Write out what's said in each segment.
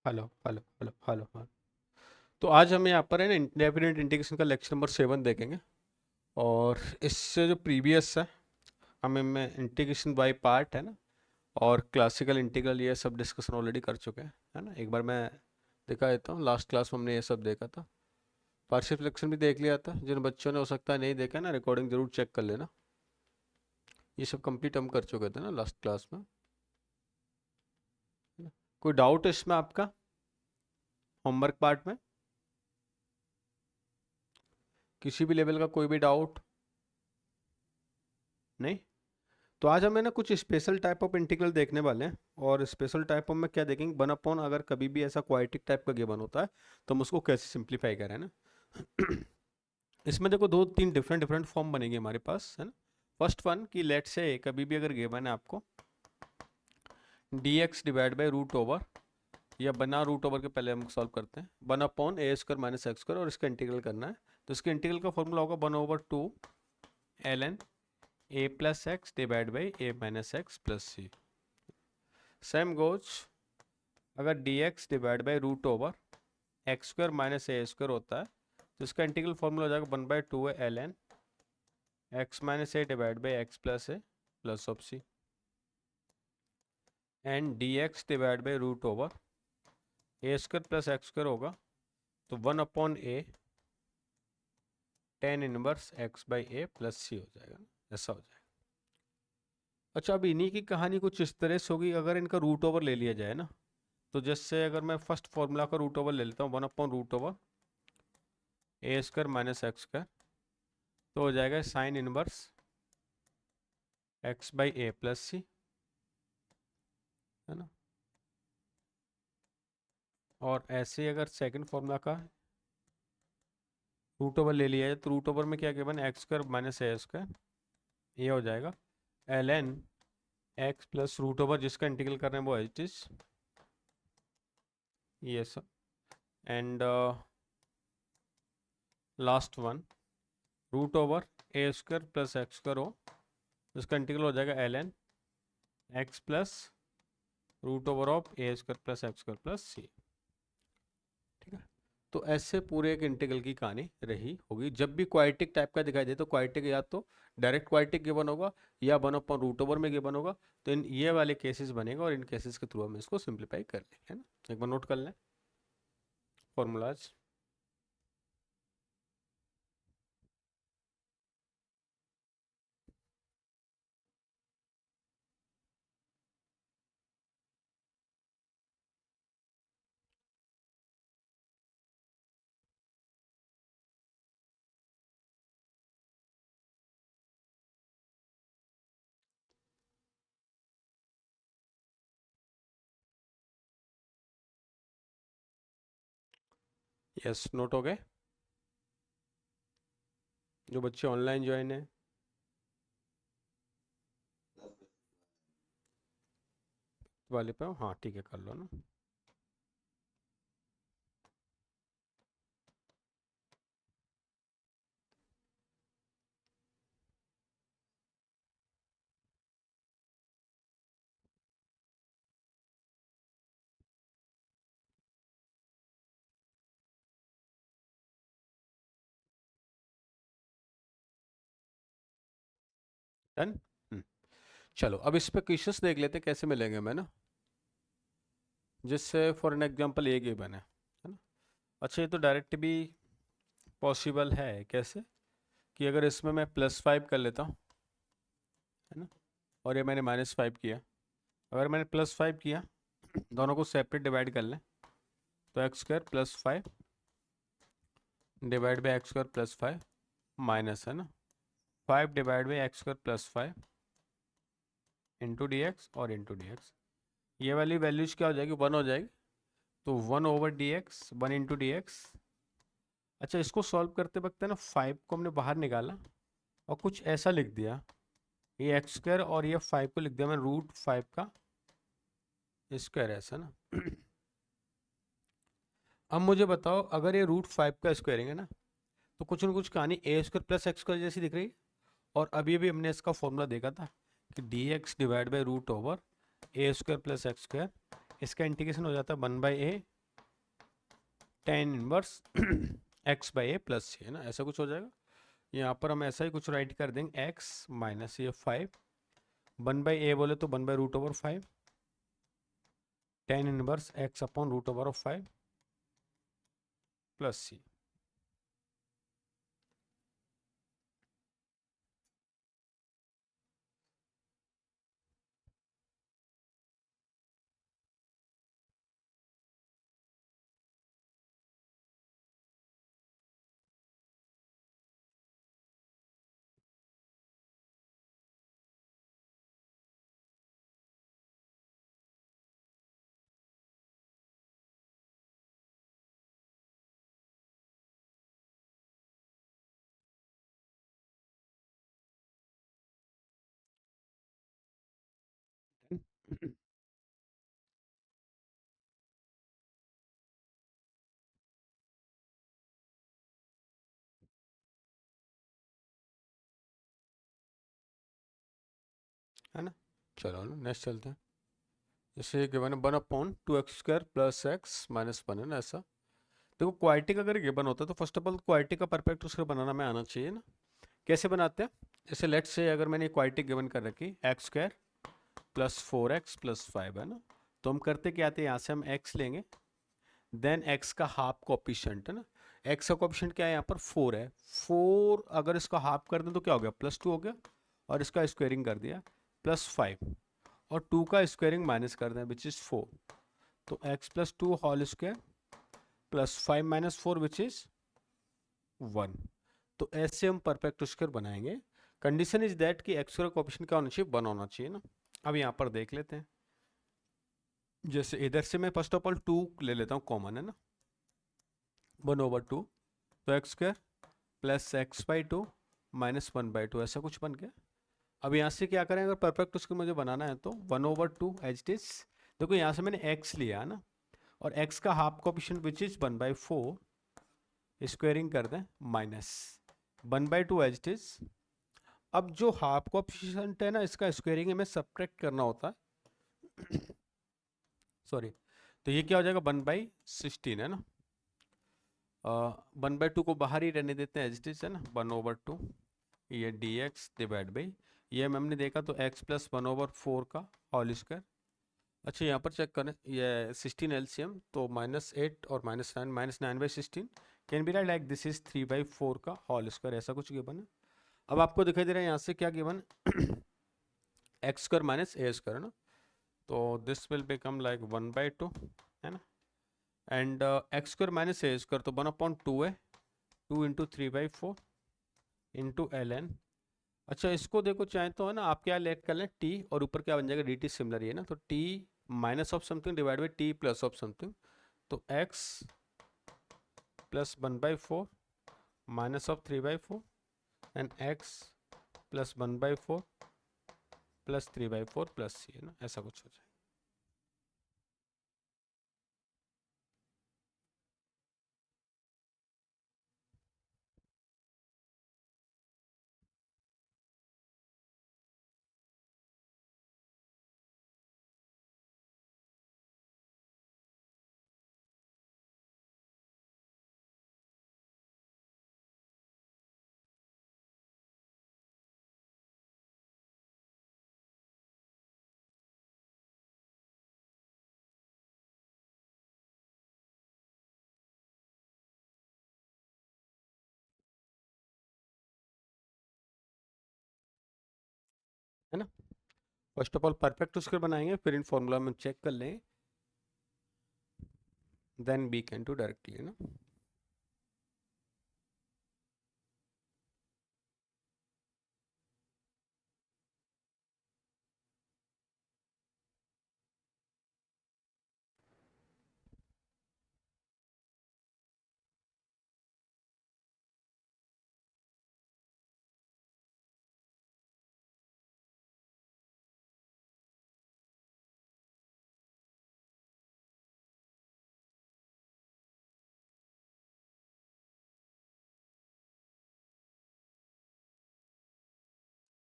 Hello hello hello hello हाँ। तो आज हम यहाँ पर है ना इंडेफिनिट इंटीग्रेशन का लेक्चर नंबर 7 देखेंगे। और इससे जो प्रीवियस है हमें में इंटीग्रेशन बाय पार्ट है ना, और क्लासिकल इंटीग्रल ये सब डिस्कशन ऑलरेडी कर चुके हैं, है ना। एक बार मैं दिखा देता हूँ, लास्ट क्लास में हमने ये सब देखा था। पार्शियल फ्रैक्शन भी देख लिया था। जिन बच्चों ने हो सकता है नहीं देखा ना, रिकॉर्डिंग जरूर चेक कर लेना। ये सब कंप्लीट हम कर चुके थे ना लास्ट क्लास में, है ना? कोई डाउट इसमें आपका होमवर्क पार्ट में, किसी भी लेवल का कोई भी डाउट नहीं? तो आज हमें ना कुछ स्पेशल टाइप ऑफ इंटीग्रल देखने वाले हैं। और स्पेशल टाइप ऑफ में क्या देखेंगे, वन अपॉन अगर कभी भी ऐसा क्वाड्रेटिक टाइप का गिवन होता है तो हम उसको कैसे सिंप्लीफाई करें ना। इसमें देखो दो तीन डिफरेंट डिफरेंट फॉर्म बनेगी हमारे पास, है ना। फर्स्ट वन कि लेट से कभी भी अगर गिवन है आपको dx divide by root over, या बना रूट ओवर के पहले हम सॉल्व करते हैं, वन अपॉन ए स्क्वायर माइनस एक्स स्क्वायर, और इसका इंटीग्रल करना है। तो इसके इंटीग्रल का फॉर्मूला होगा 1/2 ln a plus x divide by a minus x plus c. Same goes अगर dx divide by root over x square minus a square होता है तो इसका इंटीग्रल फॉर्मूला हो जाएगा 1/2 है ln x minus a divide by x plus a plus of c. And dx divide by root over a square plus x square होगा तो 1 upon a tan inverse x by a plus c हो जाएगा, ऐसा हो जाएगा। अच्छा, अब इन्हीं की कहानी कुछ इस तरह से होगी अगर इनका रूट ओवर ले लिया जाए ना। तो जैसे अगर मैं फर्स्ट फॉर्मूला का रूट ओवर ले लेता हूँ, 1/√ओवर ए स्क्वायर माइनस एक्स स्क्वायर, तो हो जाएगा sine inverse x by a plus c, है ना। और ऐसे ही अगर सेकंड फॉर्मूला का रूट ओवर ले लिया जाए तो रूट ओवर में क्या given, x square minus a square, ये हो जाएगा l n x plus root over जिसका इंटीग्रल कर रहे हैं वो एच इज ये सब। And last one root over a square plus x square हो, इसका इंटीग्रल हो जाएगा l n x plus root over of a square plus x square plus c. ठीक है। तो ऐसे पूरे एक इंटीग्रल की कहानी रही होगी। जब भी क्वाड्रेटिक टाइप का दिखाई दे तो क्वाड्रेटिक या तो डायरेक्ट क्वाड्रेटिक गिवन होगा या 1/√ओवर में गिवन होगा। तो इन ये वाले केसेस बनेगा और इन केसेस के थ्रू हम इसको सिंप्लीफाई कर लेंगे, है ना। एक बार नोट कर लें फॉर्मूलाज। यस, नोट हो गए जो बच्चे ऑनलाइन ज्वाइन है? वाले पे हो? हाँ ठीक है, कर लो ना। डन। चलो अब इस पे क्वेश्चंस देख लेते हैं कैसे मिलेंगे हमें ना, जिससे फॉर एन एग्जांपल ये गिवन है ना। अच्छा, ये तो डायरेक्ट भी पॉसिबल है। कैसे कि अगर इसमें मैं +5 कर लेता हूँ, है ना, और ये मैंने -5 किया। अगर मैंने +5 किया, दोनों को सेपरेट डिवाइड कर लें तो x square plus 5 divide by x square plus 5 minus, है ना, 5 divide by x square plus 5 into d x और इंटू डी एक्स। ये वाली वैल्यूज क्या हो जाएगी, 1 हो जाएगी। तो 1/dx 1 × dx। अच्छा, इसको सॉल्व करते वक्त है ना 5 को हमने बाहर निकाला और कुछ ऐसा लिख दिया, ये एक्स स्क्वायर और ये 5 को लिख दिया मैं √5 का स्क्वायर, ऐसा ना। अब मुझे बताओ अगर ये √5 का स्क्वायरिंग है ना, तो कुछ न कुछ कहानी ए स्क्वायर प्लस एक्स स्क्वायर जैसी दिख रही है। और अभी भी हमने इसका फॉर्मूला देखा था कि dx divide by root over a square plus x square, इसका इंटीग्रेशन हो जाता है 1/a tan inverse x by a plus c, है ना, ऐसा कुछ हो जाएगा। यहाँ पर हम ऐसा ही कुछ राइट कर देंगे, x माइनस ये 5, 1/a बोले तो 1/√5, tan inverse x upon √5 plus c. है ना, चलो ना नेक्स्ट चलते हैं। जैसे गिवन है 1/2x² प्लस x माइनस 1, है ना, ऐसा। देखो क्वाड्रेटिक अगर गिवन होता है तो फर्स्ट ऑफ ऑल क्वाड्रेटिक का परफेक्ट स्क्वायर बनाना में आना चाहिए ना। कैसे बनाते हैं, जैसे लेट्स से अगर मैंने क्वाड्रेटिक गिवन कर रखी x² प्लस 4x प्लस 5, है ना, तो हम करते क्या आते हैं, यहाँ से हम x लेंगे, देन x का हाफ कोएफिशिएंट, है ना, x का कोएफिशिएंट क्या है यहाँ पर 4 है, 4 अगर इसका हाफ कर दें तो क्या हो गया, +2 हो गया, और इसका स्क्वायरिंग कर दिया +5, और 2 का स्क्वायरिंग माइनस कर दें विच इज़ 4, तो x plus 2 whole square plus 5 minus 4 which is 1। तो ऐसे हम परफेक्ट स्क्वायर बनाएंगे। कंडीशन इज दैट कि x का कोएफिशिएंट क्या होना चाहिए, 1 होना चाहिए ना। अब यहाँ पर देख लेते हैं, जैसे इधर से मैं फर्स्ट ऑफ ऑल 2 ले लेता हूँ कॉमन, है ना, 1/2, तो x² प्लस x/2 माइनस 1/2 ऐसा कुछ बन गया। अब यहाँ से क्या करें, अगर परफेक्ट उसको मुझे बनाना है तो 1/2 एज इट इज। देखो यहाँ से मैंने x लिया है ना, और x का half coefficient which is 1/4, squaring कर दें माइनस 1/2 एज इट इज। अब जो हाफ कोएफिशिएंट है ना, इसका स्क्वायरिंग हमें सब्ट्रैक्ट करना होता है सॉरी, तो ये क्या हो जाएगा 1/16, है ना, 1/2 को बाहर ही रहने देते हैं एज इट इज, है ना, 1/2 ये dx डिवाइड बाई ये हमने देखा तो x प्लस 1/4 का होल स्क्वायर। अच्छा यहाँ पर चेक करें, ये 16 एलसीएम, तो -8 और -9, -9/16 can be right like this is 3/4 का होल स्क्वायर, ऐसा कुछ गिवन है। अब आपको दिखाई दे रहा है यहाँ से क्या गिवन x² माइनस a², है ना, तो दिस विल बिकम लाइक 1/2, है ना, एंड x² माइनस a² तो 1/2 है, 2 इंटू 3/4 इंटू ln। अच्छा इसको देखो चाहे तो, है ना, आप क्या लेट कर लें t, और ऊपर क्या बन जाएगा dt, सिमिलर ही है ना, तो t minus of something divide by t plus of something, तो x plus 1/4 minus of 3/4 and x plus 1/4 plus 3/4 plus c, है ना, ऐसा कुछ हो जाएगा। है ना, first of all perfect square बनाएंगे, फिर इन फॉर्मूला में चेक कर लें, then we can do directly, है ना।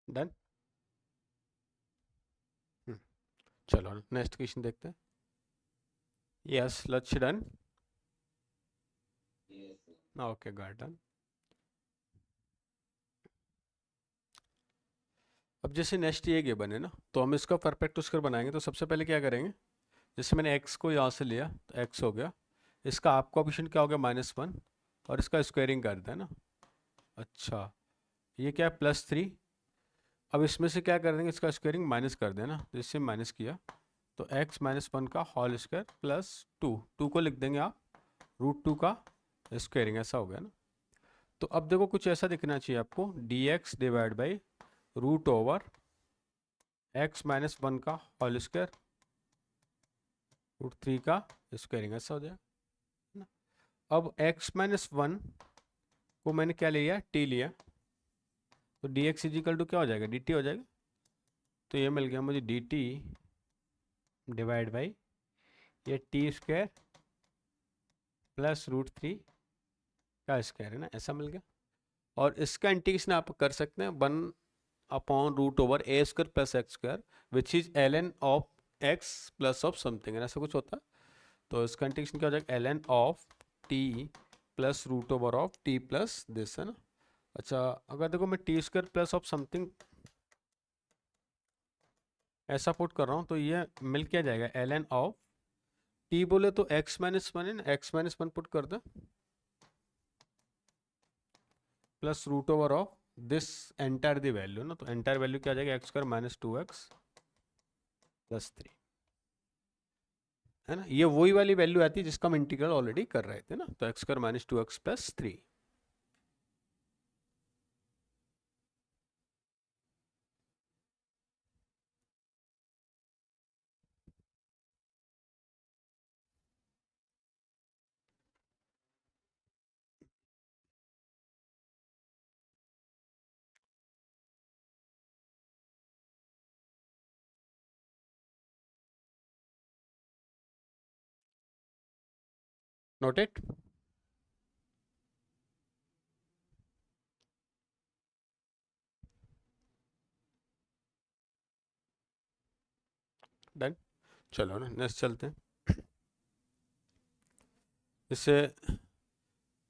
डन, चलो नेक्स्ट क्वेश्चन देखते हैं। Yes, let's done. Okay garden. अब जैसे नेक्स्ट ये गिवन है ना, तो हम इसका परफेक्ट स्क्वायर बनाएंगे। तो सबसे पहले क्या करेंगे, जैसे मैंने x को यहाँ से लिया तो x हो गया, इसका आप कोएफिशिएंट क्या हो गया -1, और इसका स्क्वायरिंग कर दें ना। अच्छा, ये क्या है +3। अब इसमें से क्या कर देंगे, इसका स्क्वायरिंग माइनस कर देना, तो इससे माइनस किया तो x -1 का होल स्क्वायर +2, 2 को लिख देंगे आप √2 का स्क्वायरिंग, ऐसा हो गया ना। तो अब देखो कुछ ऐसा दिखना चाहिए आपको, dx डिवाइड बाई √x -1 का होल स्क्वायर √3 का स्क्वायरिंग, ऐसा हो जाएगा ना। अब x -1 को मैंने क्या लिया, t लिया, तो dx इजिकल टू क्या हो जाएगा, dt हो जाएगा। तो ये मिल गया मुझे dt डिवाइड बाई ये टी स्क्वायर +√3 का स्क्वायर है ना, ऐसा मिल गया। और इसका इंटीग्रेशन आप कर सकते हैं 1/√a² + x² which is ln of x plus of something, ऐसा कुछ होता है। तो इसका इंटीग्रेशन क्या हो जाएगा, ln of t +√of t plus this, है ना। अच्छा, अगर देखो मैं t² प्लस ऑफ समथिंग ऐसा पुट कर रहा हूँ, तो ये मिल क्या जाएगा, ln ऑफ t बोले तो x -1 है ना, x -1 पुट कर दो +√of this entire the value ना। तो एंटायर वैल्यू क्या आ जाएगा, x² -2x + 3, है ना। ये वही वाली वैल्यू आती है जिसका हम इंटीग्रल ऑलरेडी कर रहे थे ना। तो x² -2x + 3। Note it. Done. चलो ना नेक्स्ट चलते हैं। इससे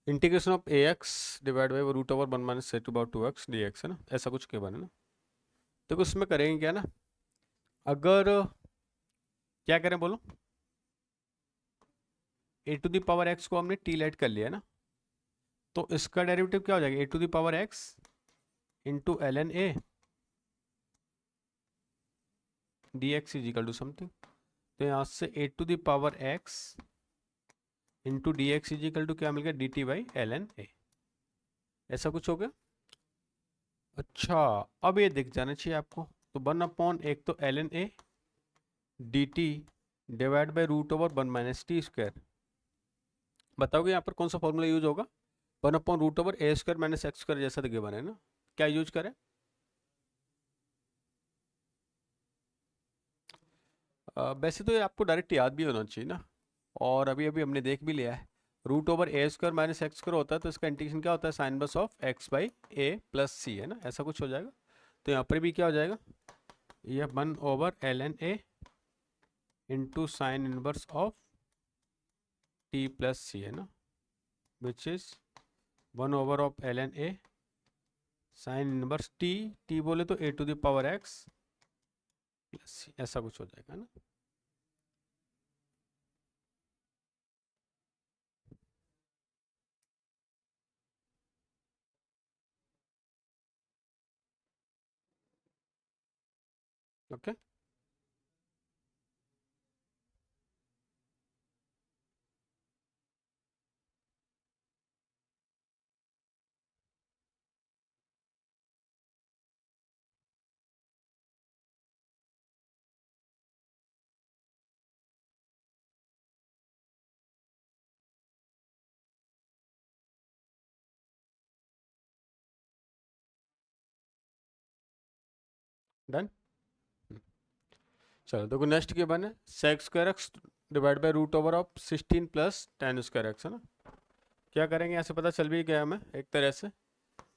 integration of ax divide by √1 - (2x) dx, है ना, ऐसा कुछ के बने ना। देखो इसमें करेंगे क्या ना, अगर क्या करें बोलो, a⁴x को हमने t लेट कर लिया ना, तो इसका डेरिवेटिव क्या हो जाएगा, a⁴x into ln a dx is equal to something. तो यहाँ से a⁴x into d x is equal to क्या मिल गया, dt/ln a, ऐसा कुछ हो गया। अच्छा, अब ये दिख जाना चाहिए आपको। तो 1/, एक तो ln a dt divide by √1 - t²। बताओगे यहाँ पर कौन सा फॉर्मूला यूज होगा, 1/√a² - x² जैसा तो गिवन है ना, क्या यूज करें। वैसे तो ये आपको डायरेक्ट याद भी होना चाहिए ना, और अभी अभी हमने देख भी लिया है, √a² - x² होता है तो इसका इंटीग्रेशन क्या होता है, sign inverse of x/a + c, है ना, ऐसा कुछ हो जाएगा। तो यहाँ पर भी क्या हो जाएगा, ये 1/ln a into sine inverse of t + c, है ना, which is 1/ln a sine inverse t बोले तो a⁴x + c, ऐसा कुछ हो जाएगा ना। Okay, done. चलो देखो नेक्स्ट के बने sec² डिवाइड बाई √16 + tan²x, है ना। क्या करेंगे, यहाँ से पता चल भी गया हमें एक तरह से,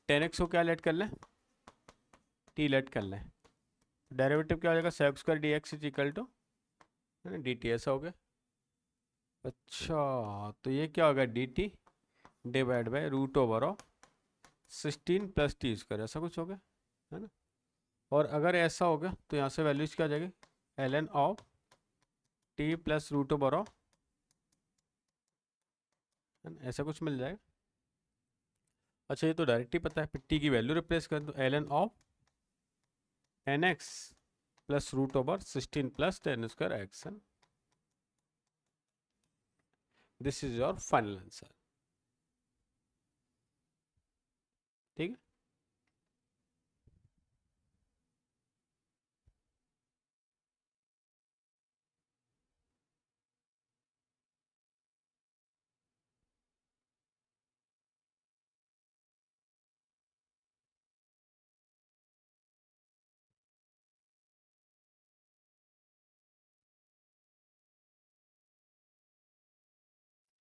tan x को क्या लेट कर लें, t लेट कर लें, डेरिवेटिव क्या हो जाएगा, sec² dx is equal to dt, ऐसा हो गया। अच्छा, तो ये क्या होगा dt divide by root over of 16 plus t square, ऐसा कुछ हो गया है ना। और अगर ऐसा हो गया तो यहाँ से वैल्यूज क्या आ जाएगी, ln of t plus root over of, ऐसा कुछ मिल जाएगा। अच्छा ये तो डायरेक्ट ही पता है, टी की वैल्यू रिप्लेस कर दो, ln of n x plus root over 16 plus ten square x, है। This is your final answer, ठीक है।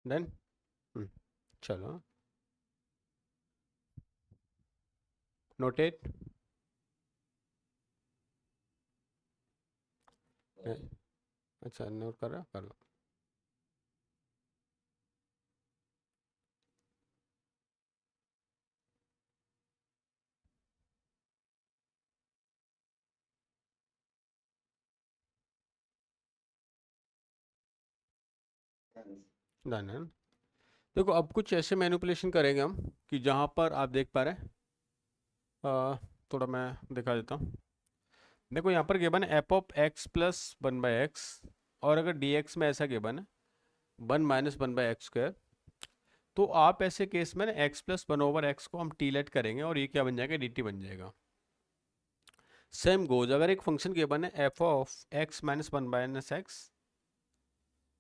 डन। चलो नोटेट। अच्छा नोट कर रहा है, कर लो। डन है। देखो अब कुछ ऐसे मैनिपुलेशन करेंगे हम कि जहाँ पर आप देख पा रहे हैं, थोड़ा मैं दिखा देता हूँ। देखो यहाँ पर गिवन है F of x plus 1/x, और अगर डी एक्स में ऐसा गिवन है 1 माइनस 1/x स्क्वायर, तो आप ऐसे केस में ना x प्लस 1/x को हम टी लेट करेंगे और ये क्या बन जाएगा, डी टी बन जाएगा। सेम गोज अगर एक फंक्शन गिवन है F of x minus 1/x,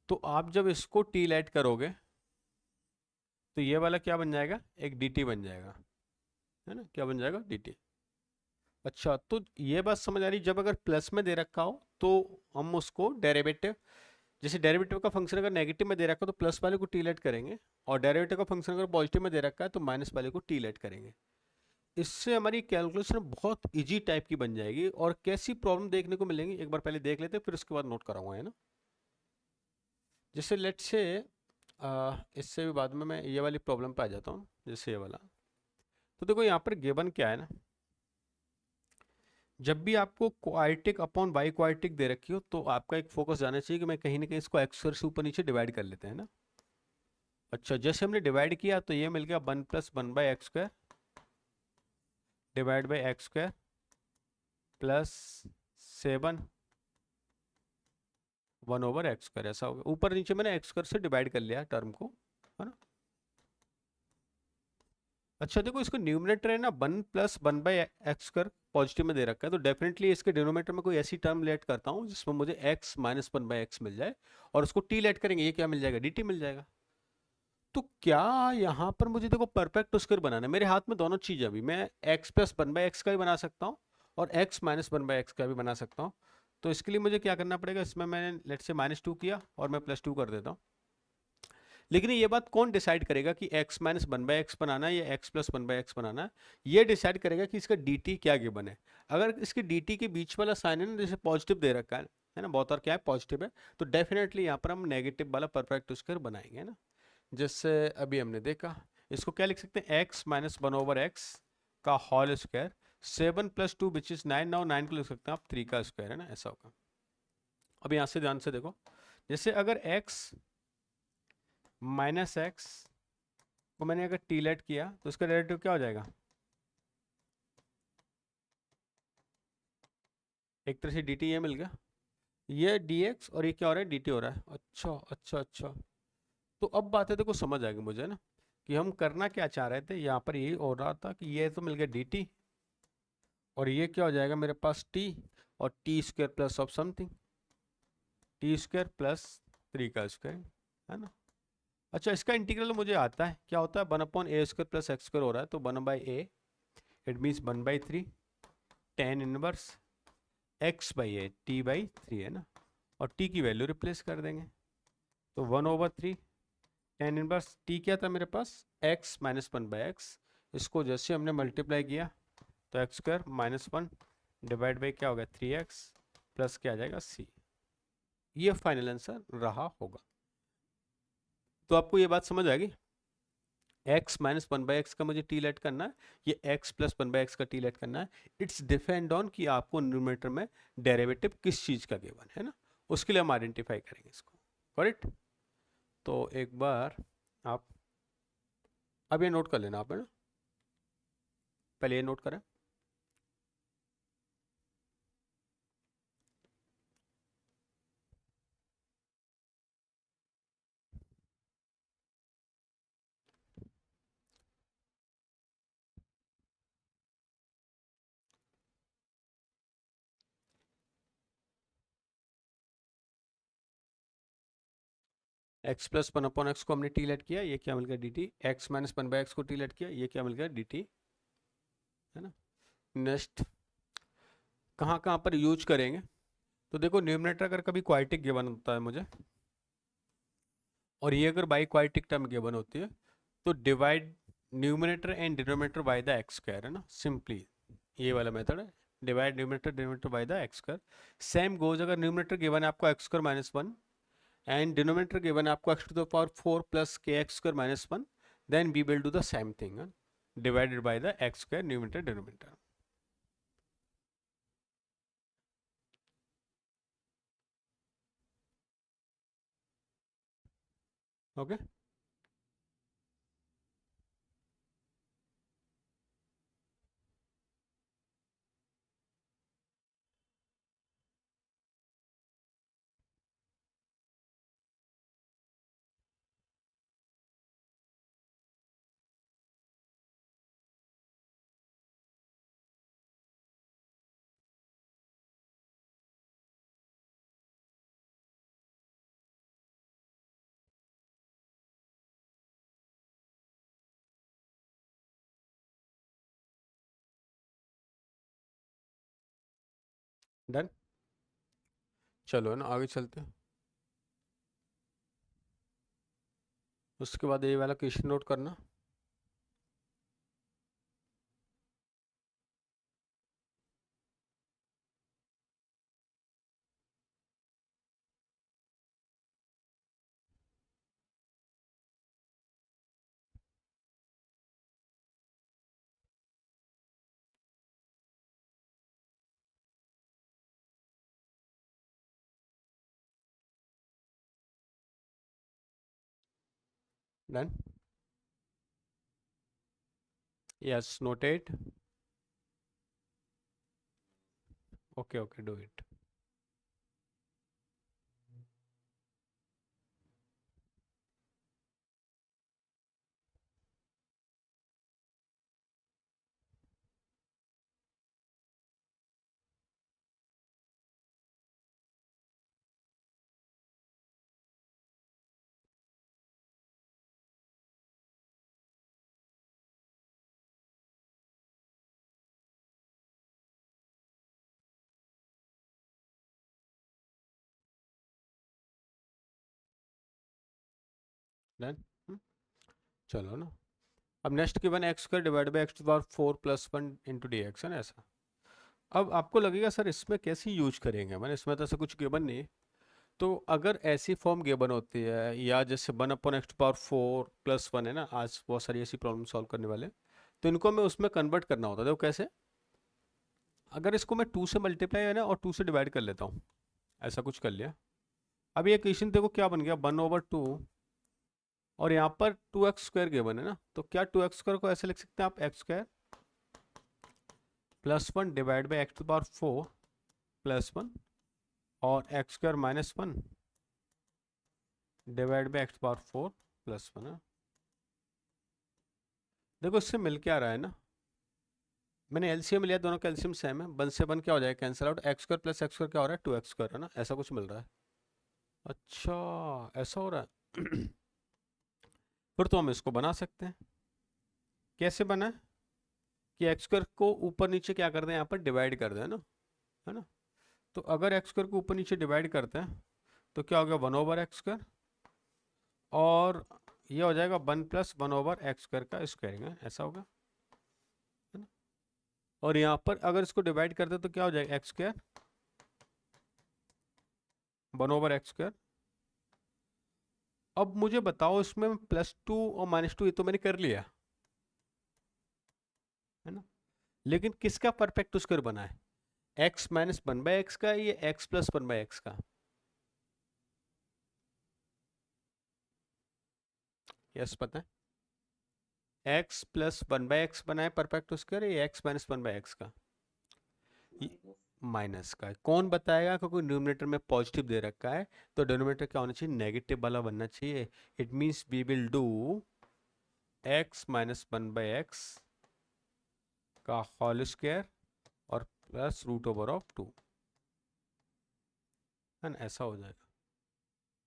तो आप जब इसको टी लेट करोगे तो ये वाला क्या बन जाएगा, एक डी टी बन जाएगा, है ना। क्या बन जाएगा, डी टी। अच्छा तो ये बात समझ आ रही, जब अगर प्लस में दे रखा हो तो हम उसको डेरिवेटिव, जैसे डेरिवेटिव का फंक्शन अगर नेगेटिव में दे रखा हो तो प्लस वाले को टी लेट करेंगे, और डेरिवेटिव का फंक्शन अगर पॉजिटिव में दे रखा है तो माइनस वाले को टी लेट करेंगे। इससे हमारी कैलकुलेशन बहुत इजी टाइप की बन जाएगी, और कैसी प्रॉब्लम देखने को मिलेंगी एक बार पहले देख लेते हैं, फिर उसके बाद नोट कराऊंगा, है ना। जैसे लेट से इससे भी बाद में मैं ये वाली प्रॉब्लम पे आ जाता हूँ, जैसे ये वाला। तो देखो यहाँ पर गिवन क्या है ना, जब भी आपको क्वाड्रेटिक अपॉन बाई क्वाड्रेटिक दे रखी हो तो आपका एक फोकस जाना चाहिए कि मैं कहीं ना कहीं इसको एक्स स्क्वायर से ऊपर नीचे डिवाइड कर लेते हैं ना। अच्छा जैसे हमने डिवाइड किया तो ये मिल गया 1 + 1/x² divide by x² plus 7 1/x², ऐसा होगा। ऊपर नीचे मैंने x² से डिवाइड कर लिया टर्म को, है ना। अच्छा देखो इसको न्यूमरेटर है ना 1 + 1/x² पॉजिटिव में दे रखा है, तो डेफिनेटली इसके डिनोमिनेटर में कोई ऐसी टर्म लेट करता हूँ जिसमें मुझे x माइनस 1/x मिल जाए, और उसको t लेट करेंगे, ये क्या मिल जाएगा, dt मिल जाएगा। तो क्या यहाँ पर मुझे देखो परफेक्ट स्क्वायर बनाना है, मेरे हाथ में दोनों चीज़, अभी मैं x + 1/x का भी बना सकता हूँ और x माइनस 1/x का भी बना सकता हूँ। तो इसके लिए मुझे क्या करना पड़ेगा, इसमें मैंने लेट से -2 किया और मैं +2 कर देता हूँ। लेकिन ये बात कौन डिसाइड करेगा कि x माइनस 1/x बनाना है या x + 1/x बनाना है, ये डिसाइड करेगा कि इसका dt क्या गिवन है। अगर इसके dt के बीच वाला साइन है ना, जैसे पॉजिटिव दे रखा है ना, बहुत और क्या है पॉजिटिव है, तो डेफिनेटली यहाँ पर हम नेगेटिव वाला परफेक्ट स्क्वायर बनाएंगे ना। जैसे अभी हमने देखा, इसको क्या लिख सकते हैं, x माइनस 1/x का whole square, 7 + 2 which is 9, now 9 को लिख सकते हैं आप 3 का स्क्वायर, है ना, ऐसा होगा। अब यहाँ से ध्यान से देखो, जैसे अगर x माइनस एक्स को मैंने अगर टी लेट किया तो इसका डेरिवेटिव क्या हो जाएगा, एक तरह से डी टी, ये मिल गया, ये डी एक्स और ये क्या हो रहा है, डी टी हो रहा है। अच्छा अच्छा अच्छा, तो अब बातें देखो समझ आ गई मुझे ना, कि हम करना क्या चाह रहे थे। यहाँ पर यही हो रहा था कि ये तो मिल गया डी टी, और ये क्या हो जाएगा मेरे पास टी, और T square plus of something, T square plus 3 का स्क्वायर, है ना। अच्छा इसका इंटीग्रल मुझे आता है, क्या होता है, 1/a² प्लस x² हो रहा है, तो 1/a it means 1/3 tan inverse x/a t/3, है ना, और t की वैल्यू रिप्लेस कर देंगे, तो 1/3 tan इनवर्स t क्या था मेरे पास, x माइनस 1/x, इसको जैसे हमने मल्टीप्लाई किया तो x² -1 डिवाइड बाई क्या होगा 3x प्लस क्या आ जाएगा c, ये फाइनल आंसर रहा होगा। तो आपको ये बात समझ आ गई। x minus one by x का मुझे टी लेट करना है, ये x plus one by x का टी लेट करना है। इट्स डिपेंड ऑन कि आपको न्यूमरेटर में डेरिवेटिव किस चीज़ का गिवन है ना, उसके लिए हम आइडेंटिफाई करेंगे इसको। करेक्ट। तो एक बार आप अब ये नोट कर लेना आप, है ना, पहले ये नोट करें। x plus one upon x को हमने टी लेट किया, ये क्या मिल गया d T. X minus one by x को टी लेट किया, ये क्या मिल गया डी टी, है ना। नेक्स्ट कहाँ कहाँ पर यूज करेंगे, तो देखो न्यूमरेटर अगर कभी क्वाड्रेटिक गिवन होता है मुझे, और ये अगर बाई क्वाड्रेटिक टर्म गिवन होती है, तो divide numerator and denominator by the x square, है ना, सिंपली ये वाला मेथड है, divide numerator denominator by the x square. Same goes अगर न्यूमरेटर गिवन है आपको x square minus one and denominator given है आपको x to the power four plus k x square minus one, then we will do the same thing, divided by the x square numerator denominator. Okay. Done. चलो ना आगे चलते हैं। उसके बाद ये वाला क्वेश्चन नोट करना। Done. Yes noted. Okay okay do it. Done. चलो ना, अब next given x square divide by x to power four plus one into d x, है ना ऐसा। अब आपको लगेगा सर इसमें कैसे यूज करेंगे, मैंने इसमें तो ऐसा कुछ गिवन नहीं है। तो अगर ऐसी फॉर्म गिवन होती है, या जैसे one upon x to power four plus one, है ना, आज बहुत सारी ऐसी प्रॉब्लम सॉल्व करने वाले हैं, तो इनको हमें उसमें कन्वर्ट करना होता है। देखो कैसे, अगर इसको मैं टू से मल्टीप्लाई है ना और टू से डिवाइड कर लेता हूँ, ऐसा कुछ कर लिया। अब ये क्वेश्चन देखो क्या बन गया, वन ओवर टू, और यहाँ पर टू एक्स स्क्वायर गिवन है ना, तो क्या टू एक्स स्क्वायर को ऐसे लिख सकते हैं आप, x square plus one divide by x to power four plus one, और x square minus one divide by x power four plus one है। देखो इससे मिल के आ रहा है ना, मैंने एलसीएम लिया, दोनों का एलसीएम सेम है, वन से वन क्या हो जाएगा, cancel out, x square plus x square क्या हो रहा है, टू एक्स स्क्वायर, है ना, ऐसा कुछ मिल रहा है। अच्छा ऐसा हो रहा है। फिर तो हम इसको बना सकते हैं। कैसे बना है कि एक्स स्क्वायर को ऊपर नीचे क्या कर दें, यहाँ पर डिवाइड कर दें, है ना। तो अगर एक्स स्क्वायर को ऊपर नीचे डिवाइड करते हैं तो क्या हो गया, वन ओवर एक्स स्क्वायर, और ये हो जाएगा one plus one over x square का स्क्वायरिंग, है ऐसा होगा, है ना। और यहाँ पर अगर इसको डिवाइड करते तो क्या हो जाएगा, x square one over x square, अब मुझे बताओ इसमें +2 और -2 ये तो मैंने कर लिया है ना, लेकिन किसका परफेक्ट स्क्वायर बना है, x - 1/x का या x + 1/x का? यस पता है, x + 1/x बना है परफेक्ट स्क्वायर या x - 1/x का? माइनस का है। कौन बताएगा, क्योंकि डिनोमिनेटर में पॉजिटिव दे रखा है, तो डिनोमिनेटर क्या होना चाहिए, नेगेटिव वाला बनना चाहिए। It means we will do x - 1/x का होल स्क्वायर और प्लस √2 है ना, ऐसा हो जाएगा।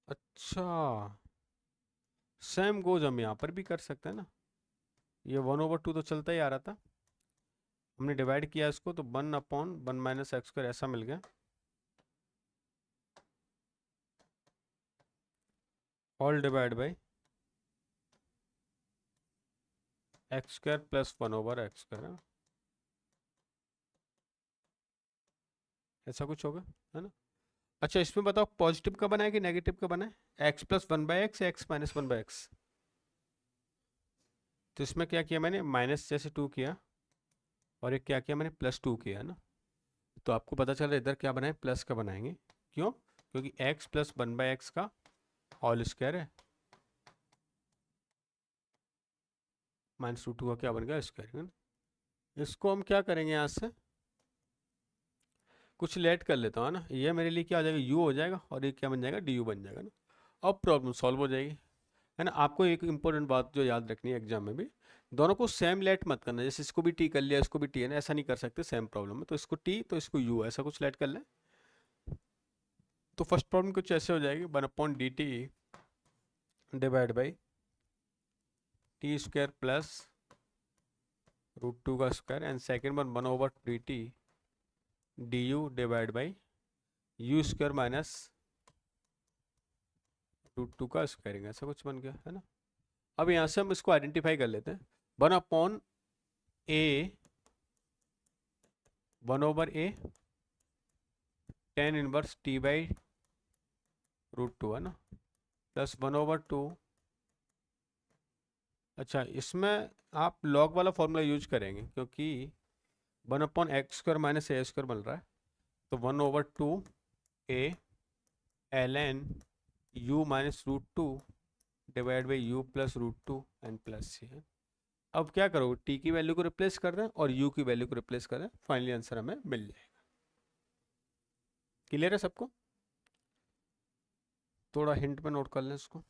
अच्छा, सेम गोज हम यहाँ पर भी कर सकते हैं ना, ये 1/2 तो चलता ही आ रहा था, हमने डिवाइड किया इसको तो 1/1 - x² ऐसा मिल गया, all divide by x² + 1/x², ऐसा कुछ होगा है ना। अच्छा, इसमें बताओ पॉजिटिव का बना है कि नेगेटिव का बना है, x + 1/x या x - 1/x? तो इसमें क्या किया मैंने, माइनस जैसे 2 किया, और एक क्या किया मैंने, +2 किया ना, तो आपको पता चल रहा है इधर क्या बनाए, प्लस का बनाएंगे। क्यों, क्योंकि x + 1/x का होल स्क्वायर है, -√2 का क्या बन गया, स्क्वायर है ना। इसको हम क्या करेंगे, यहाँ से कुछ लेट कर लेता हूँ ना, ये मेरे लिए क्या हो जाएगा, u हो जाएगा, और ये क्या बन जाएगा, du बन जाएगा ना। अब प्रॉब्लम सॉल्व हो जाएगी है ना। आपको एक इंपॉर्टेंट बात जो याद रखनी है एग्जाम में भी, दोनों को सेम लेट मत करना, जैसे इसको भी टी कर लिया इसको भी टी है ना, ऐसा नहीं कर सकते सेम प्रॉब्लम में, तो इसको टी तो इसको यू, ऐसा कुछ लेट कर लें। तो फर्स्ट प्रॉब्लम कुछ ऐसे हो जाएगी, 1/dt divide by t² plus √2 का square, and second one 1/dt du divide by u² minus √2 का स्क्वायरिंग, ऐसा कुछ बन गया है ना। अब यहाँ से हम इसको आइडेंटिफाई कर लेते हैं, 1/a 1/a tan inverse t/√2 है ना, प्लस 1/2। अच्छा, इसमें आप लॉग वाला फॉर्मूला यूज करेंगे, क्योंकि 1/x² माइनस a² बन रहा है, तो 1/2a ln u minus √2 divide by u plus √2 and plus c है। अब क्या करोगे, t की वैल्यू को रिप्लेस कर दें और u की वैल्यू को रिप्लेस कर दें, फाइनली आंसर हमें मिल जाएगा। क्लियर है सबको, थोड़ा हिंट में नोट कर लें इसको।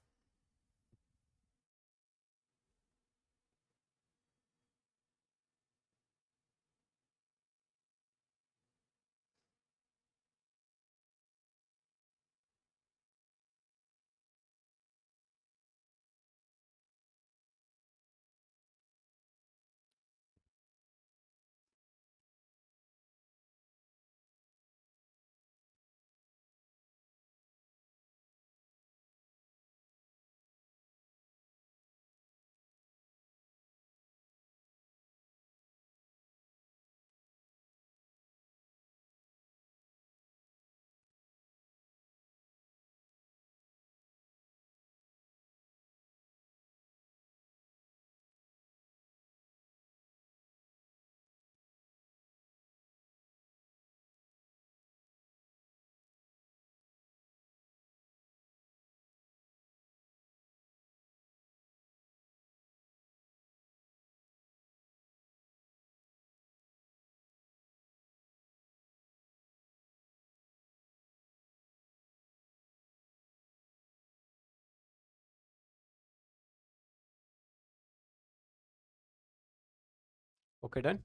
ओके डन,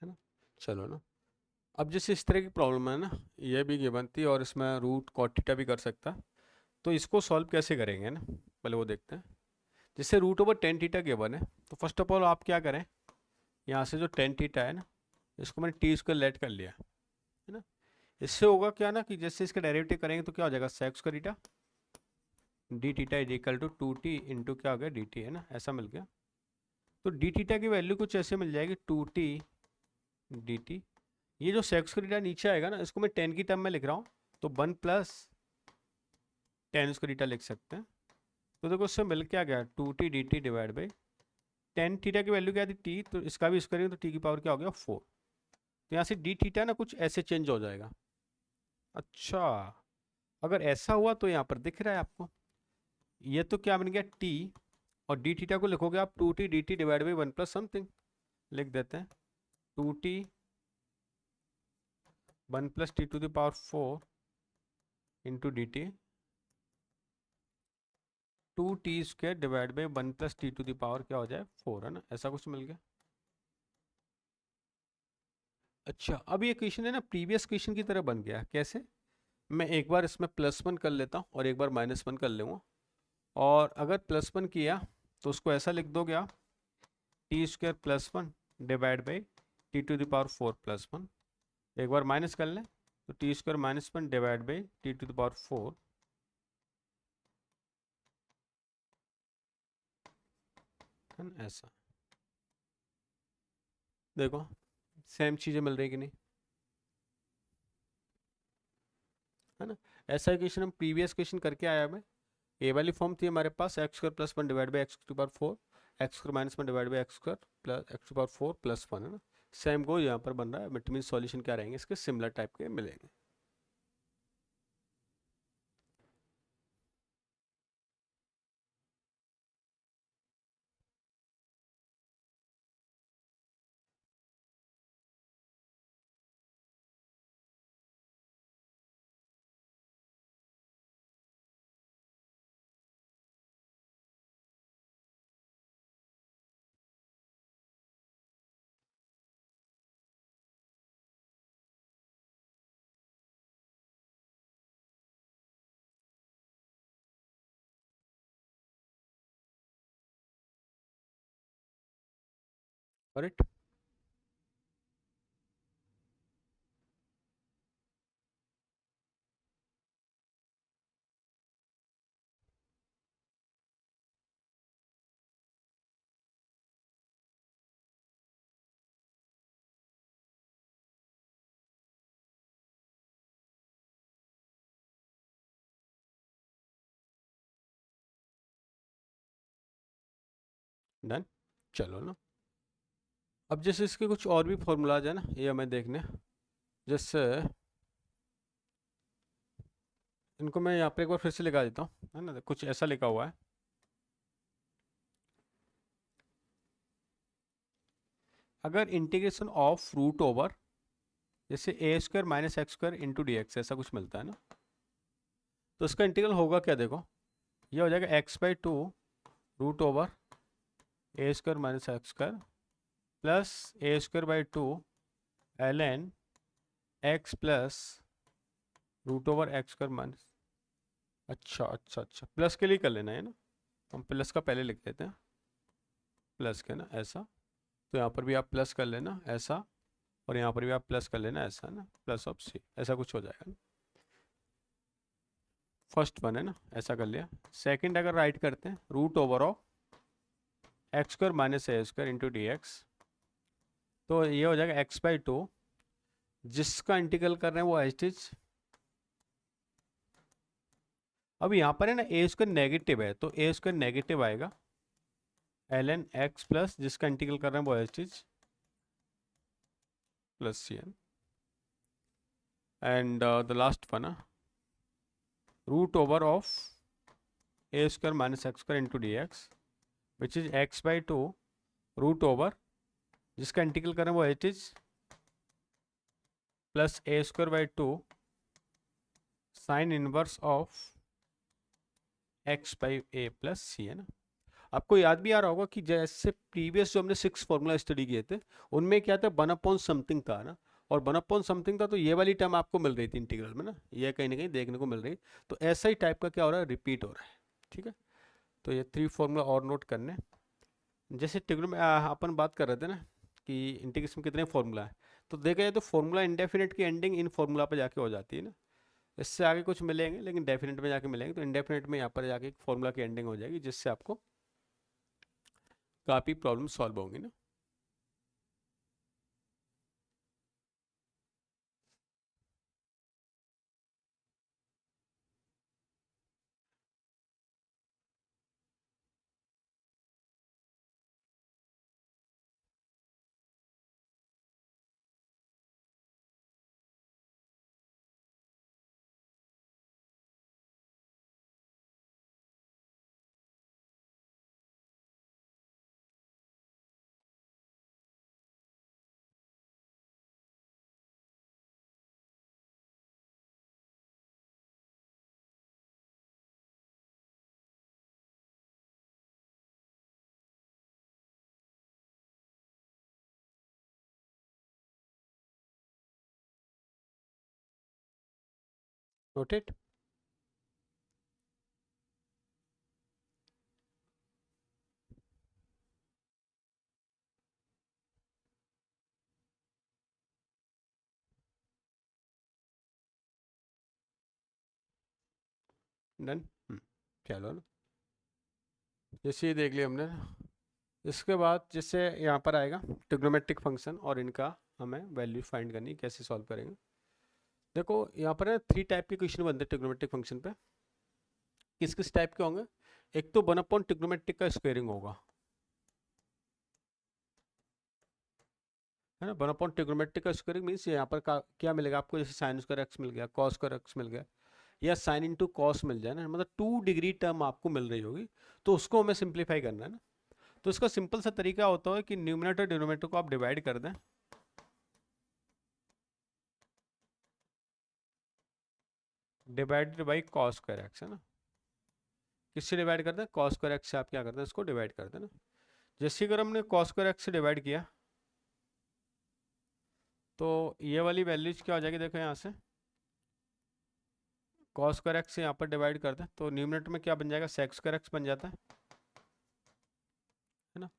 है ना। चलो ना, अब जैसे इस तरह की प्रॉब्लम है ना, ये भी गिवन थी और इसमें रूट cot थीटा भी कर सकता, तो इसको सॉल्व कैसे करेंगे ना, पहले वो देखते हैं। जैसे √tan थीटा गिवन है, तो फर्स्ट ऑफ ऑल आप क्या करें, यहाँ से जो tan थीटा है ना, इसको मैंने t² लेट कर लिया है ना। इससे होगा क्या ना, कि जैसे इसका डेरिवेटिव करेंगे तो क्या हो जाएगा, sec² theta d theta is equal to 2t into क्या हो गया, dt है ना, ऐसा मिल गया। तो डी थीटा की वैल्यू कुछ ऐसे मिल जाएगी, 2t डी टी। ये जो सेक्स स्क्वायर नीचे आएगा ना, इसको मैं 10 की टर्म में लिख रहा हूँ, तो 1 प्लस 10 स्क्वायर लिख सकते हैं। तो देखो उससे मिल के आ गया 2t d t divide by 10 theta की वैल्यू क्या थी t, तो इसका भी स्क्वायर तो t की पावर क्या हो गया 4। तो यहाँ से डी थीटा ना कुछ ऐसे चेंज हो जाएगा। अच्छा, अगर ऐसा हुआ तो यहाँ पर दिख रहा है आपको, ये तो क्या बन गया t, और डी थीटा को लिखोगे आप 2t d t divide by 1 plus something, लिख देते हैं 2t 1 plus t to the power 4 into d t, 2t square divide by 1 plus t to the power क्या हो जाए 4, है ना, ऐसा कुछ मिल गया। अच्छा, अब ये क्वेश्चन है ना प्रीवियस क्वेश्चन की तरह बन गया। कैसे? मैं एक बार इसमें +1 कर लेता हूँ और एक बार -1 कर लूँगा। और अगर +1 किया तो उसको ऐसा लिख दोगे आप, t square +1 divide by t to the power 4 +1। एक बार माइनस कर लें तो t square -1 divide by t to the power 4, है ना, ऐसा। देखो सेम चीज़ें मिल रही कि नहीं, है ना। ऐसा क्वेश्चन हम प्रीवियस क्वेश्चन करके आया मैं। ए वाली फॉर्म थी हमारे पास x square +1 divide by x to power 4, x square -1 divide by x square plus x to power 4 +1, है ना। सेम को यहाँ पर बन रहा है, बट मीन सॉल्यूशन क्या रहेंगे इसके, सिमिलर टाइप के मिलेंगे। करेक्ट। डन, चलो ना। अब जैसे इसके कुछ और भी फॉर्मूलाज है ना, ये हमें देखने। जैसे इनको मैं यहाँ पे एक बार फिर से लिखा देता हूँ, है ना। कुछ ऐसा लिखा हुआ है, अगर इंटीग्रेशन ऑफ रूट ओवर जैसे a square minus x square into d x, ऐसा कुछ मिलता है ना, तो इसका इंटीग्रल होगा क्या, देखो ये हो जाएगा x/2 root over a square minus x square plus a square by 2 ln x plus root over x square minus. अच्छा अच्छा अच्छा, प्लस के लिए कर लेना है ना, हम प्लस का पहले लिख देते हैं, प्लस के ना ऐसा। तो यहाँ पर भी आप प्लस कर लेना ऐसा, और यहाँ पर भी आप प्लस कर लेना ऐसा ना, प्लस ऑफ सी, ऐसा कुछ हो जाएगा ना। फर्स्ट वन है ना, ऐसा कर लिया। सेकंड अगर राइट करते हैं, root over of x square minus a square into d x, तो ये हो जाएगा x/2, जिसका इंटीग्रल कर रहे हैं वो एच इज। अब यहाँ पर है ना ए स्क्वायर नेगेटिव है, तो ए स्क्वायर नेगेटिव आएगा ln x प्लस जिसका इंटीग्रल कर रहे हैं वो h is plus c n, and the last one root over of a square minus x square into d x which is x/2 root over जिसका integral कर रहे हैं वो h is plus a square by 2 sine inverse of x/a plus c, है ना। आपको याद भी आ रहा होगा कि जैसे प्रीवियस जो हमने 6 फॉर्मूला स्टडी किए थे, उनमें क्या था, 1 अपॉन समथिंग था ना, और 1 अपॉन समथिंग था, तो ये वाली टर्म आपको मिल रही थी इंटीग्रल में ना, ये कहीं ना कहीं देखने को मिल रही। तो ऐसा ही टाइप का क्या हो रहा है, रिपीट हो रहा है। ठीक है, तो ये 3 फॉर्मूला और नोट करने। जैसे टिग्रो में अपन बात कर रहे थे ना कि इंटीग्रेशन में कितने फॉर्मूला है, तो देखा जाए तो फॉर्मूला इंडेफिनेट की एंडिंग इन फॉर्मूला पर जाके हो जाती है ना। इससे आगे कुछ मिलेंगे लेकिन डेफिनेट में जाके मिलेंगे, तो इंडेफिनेट में यहाँ पर जाके एक फॉर्मूला की एंडिंग हो जाएगी, जिससे आपको काफ़ी प्रॉब्लम सॉल्व होंगी ना। Note it. डन। चलो ना, जैसे ये देख लिया हमने ना। इसके बाद जैसे यहाँ पर आएगा ट्रिग्नोमेट्रिक फंक्शन और इनका हमें वैल्यू फाइंड करनी, कैसे सॉल्व करेंगे। देखो यहाँ पर है 3 टाइप के क्वेश्चन बनते हैं ट्रिग्नोमेट्रिक फंक्शन पे। किस किस टाइप के होंगे? एक तो 1 अपॉन ट्रिग्नोमेट्रिक का स्क्वायरिंग होगा, है ना। 1 अपॉन ट्रिग्नोमेट्रिक का स्क्वायरिंग मीन्स यहाँ पर क्या मिलेगा आपको, जैसे साइन स्क्वायर एक्स मिल गया, कॉस स्क्वायर एक्स मिल गया, या साइन इंटू कॉस मिल जाए ना, मतलब 2 डिग्री टर्म आपको मिल रही होगी, तो उसको हमें सिंप्लीफाई करना है ना। तो इसका सिंपल सा तरीका होता है कि न्यूमरेटर डिनोमिनेटर को आप डिवाइड कर दें, divided by cos square x, है ना। किससे डिवाइड करते हैं? कॉस स्क्वायर एक्स से आप क्या करते हैं, इसको डिवाइड करते हैं ना। जैसे अगर हमने कॉस स्क्वायर एक्स से डिवाइड किया तो ये वाली वैल्यूज क्या हो जाएगी, देखो यहाँ से कॉस स्क्वायर एक्स से यहाँ पर डिवाइड करते हैं तो न्यूमरेटर में क्या बन जाएगा, सेक स्क्वायर एक्स बन जाता है ना।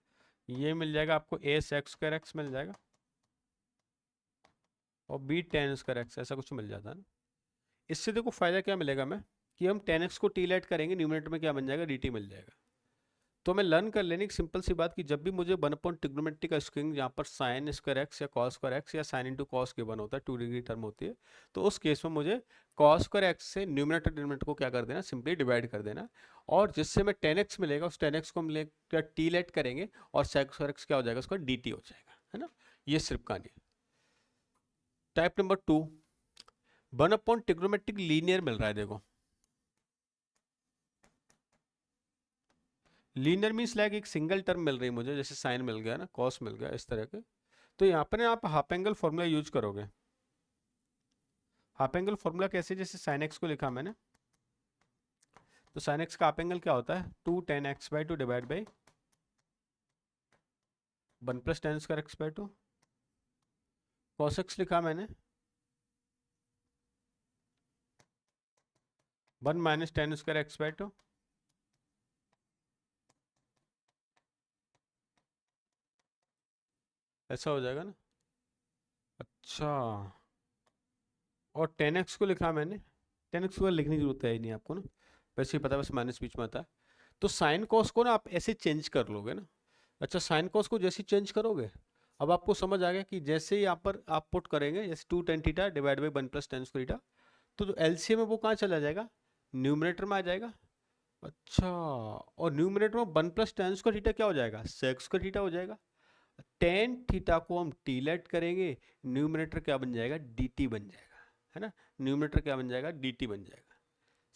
ये मिल जाएगा आपको, ए सेक स्क्वायर एक्स मिल जाएगा और बी टेन स्क्वायर एक्स, ऐसा कुछ मिल जाता है ना। इससे देखो फायदा क्या मिलेगा हमें, कि हम टेन एक्स को टी लेट करेंगे, न्यूमरेटर में क्या बन जाएगा, डी टी मिल जाएगा। तो हमें लर्न कर लेने की सिंपल सी बात कि जब भी मुझे 1 अपॉन ट्रिग्नोमेट्री का स्क्वायरिंग जहाँ पर साइन स्क्वायर एक्स या कॉस स्क्वायर एक्स या साइन इंटू कॉस गिवन होता है, 2 डिग्री टर्म होती है, तो उस केस में मुझे कॉस स्क्वायर एक्स से न्यूमरेटर डिनोमिनेटर को क्या कर देना, सिंपली डिवाइड कर देना। और जिससे हमें 10x मिलेगा, उस 10x को हम लेकर टी लेट करेंगे और सेक स्क्वायर एक्स क्या हो जाएगा, उसका डी टी हो जाएगा, है ना। ये सिर्फ कहानी है। Type number 2, 1 upon trigonometric linear मिल रहा है। देखो लीनियर मीन्स लाइक एक सिंगल टर्म मिल रही है मुझे, जैसे साइन मिल गया ना, कॉस मिल गया, इस तरह के। तो यहाँ पर ना आप हाफ एंगल फॉर्मूला यूज करोगे। हाफ एंगल फॉर्मूला कैसे, जैसे साइन एक्स को लिखा मैंने, तो साइन एक्स का हाफ एंगल क्या होता है, 2 tan x/2 divide by 1 plus tan square x/2। Cos x लिखा मैंने 1 माइनस tan स्क्वायर x/2। ऐसा हो जाएगा ना। अच्छा, और tan x को लिखा मैंने, tan x को लिखने की जरूरत है ही नहीं आपको ना, वैसे ही पता है, बस माइनस बीच में आता है। तो साइन कॉस को ना आप ऐसे चेंज कर लोगे ना। अच्छा, साइन कॉस को जैसे चेंज करोगे, अब आपको समझ आ गया कि जैसे ही यहाँ पर आप पुट करेंगे, जैसे 2 tan theta divide by 1 plus tan square theta, तो जो एलसीएम है वो कहाँ चला जाएगा, न्यूमरेटर में आ जाएगा। अच्छा, और न्यूमरेटर में 1 प्लस tan स्क्वायर थीटा क्या हो जाएगा, सेक स्क्वायर थीटा हो जाएगा। टेन थीटा को हम टी लेट करेंगे, न्यूमरेटर क्या बन जाएगा, dt बन जाएगा, है ना। न्यूमरेटर क्या बन जाएगा, dt बन जाएगा।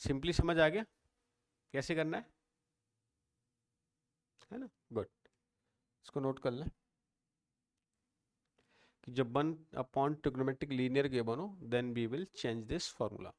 सिंपली समझ आ गया कैसे करना है ना। गुड, इसको नोट कर लें कि जब 1 अपॉन ट्रिग्नोमेट्रिक लीनियर गिवन हो, then we will change this formula.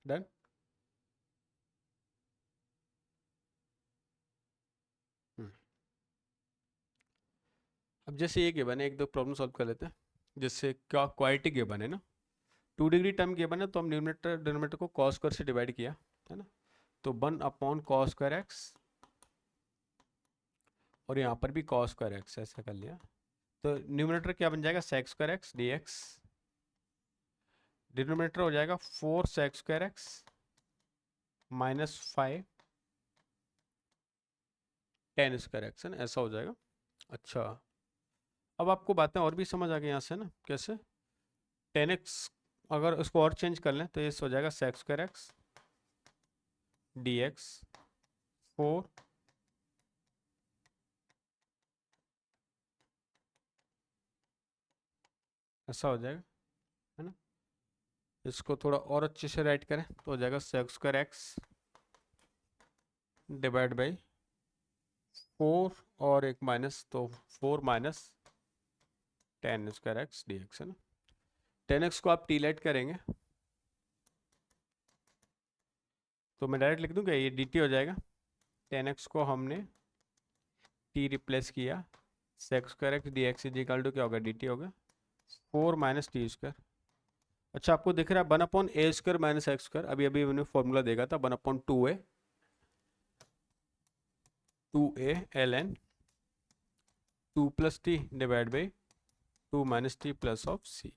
Done. अब जैसे ये गिवन है, एक दो प्रॉब्लम सॉल्व कर लेते हैं। जैसे क्या क्वालिटी गिवन है ना, 2 डिग्री टर्म गिवन है, तो हम न्यूमरेटर डिनोमिनेटर को कॉस स्क्वायर से डिवाइड किया, है ना। तो 1 अपॉन कॉस स्क्वायर एक्स, और यहाँ पर भी कॉस स्क्वायर एक्स, ऐसा कर लिया। तो न्यूमरेटर क्या बन जाएगा, sec square x d x, denominator हो जाएगा 4 sec square x minus 5 tan square x, है ना, ऐसा हो जाएगा। अच्छा, अब आपको बातें और भी समझ आ गई यहाँ से ना, कैसे 10x अगर इसको और चेंज कर लें तो ये हो जाएगा sec square x d x 4 ऐसा हो जाएगा, है ना। इसको थोड़ा और अच्छे से राइट करें तो हो जाएगा sec square x divide by 4 और एक माइनस, तो 4 minus ten square x d x, है ना। 10x को आप टी लेट करेंगे तो मैं डायरेक्ट लिख दूंगा, ये dt हो जाएगा। 10x को हमने t रिप्लेस किया, sec square x d x is equal to क्या होगा, dt होगा 4 माइनस टी स्क्वायर। अच्छा आपको दिख रहा है 1/a² माइनस एक्स स्क्वायर, अभी अभी मैंने फॉर्मूला देखा था 1/2a 2a ln 2 plus t divide by 2 minus t plus of c,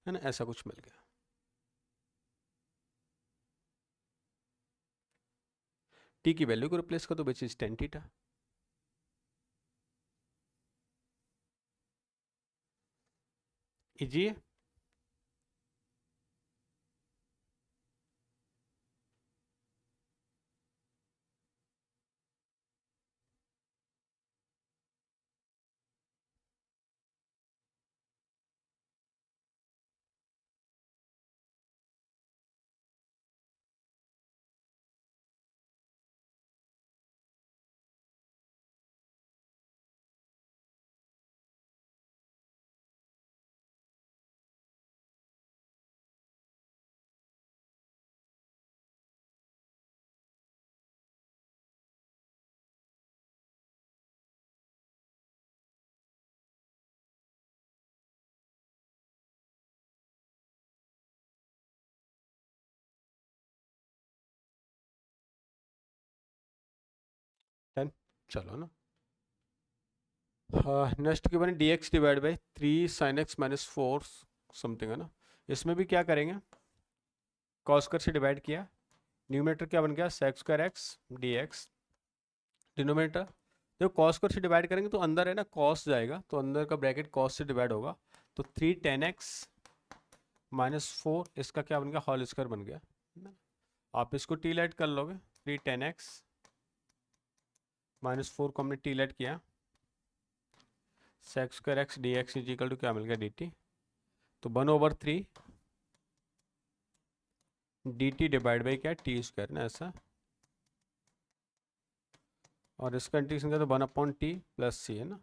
है ना, ऐसा कुछ मिल गया। टी की वैल्यू को रिप्लेस कर दो which is tan theta. Easy है। टेन, चलो ना। हाँ नेक्स्ट के बने D x divide by 3 sine x minus 4 something, है ना। इसमें भी क्या करेंगे, कॉस स्क्वायर से डिवाइड किया, न्यूमरेटर क्या बन गया sec square x d x, denominator देखो कॉस स्क्वायर से डिवाइड करेंगे तो अंदर है ना कॉस जाएगा, तो अंदर का ब्रैकेट कॉस से डिवाइड होगा, तो 3 10x माइनस 4 इसका क्या बन गया, होल स्क्वायर बन गया। आप इसको टी लेट कर लोगे, 3 10x माइनस 4 को हमने टी लेट किया, sec square x d x is equal to क्या मिल गया, डी टी, तो 1/3 डी टी डिवाइड बाई क्या, टी स्क्वायर ना, ऐसा। और इसका इंटीग्रेशन क्या, तो 1/t प्लस सी, है ना,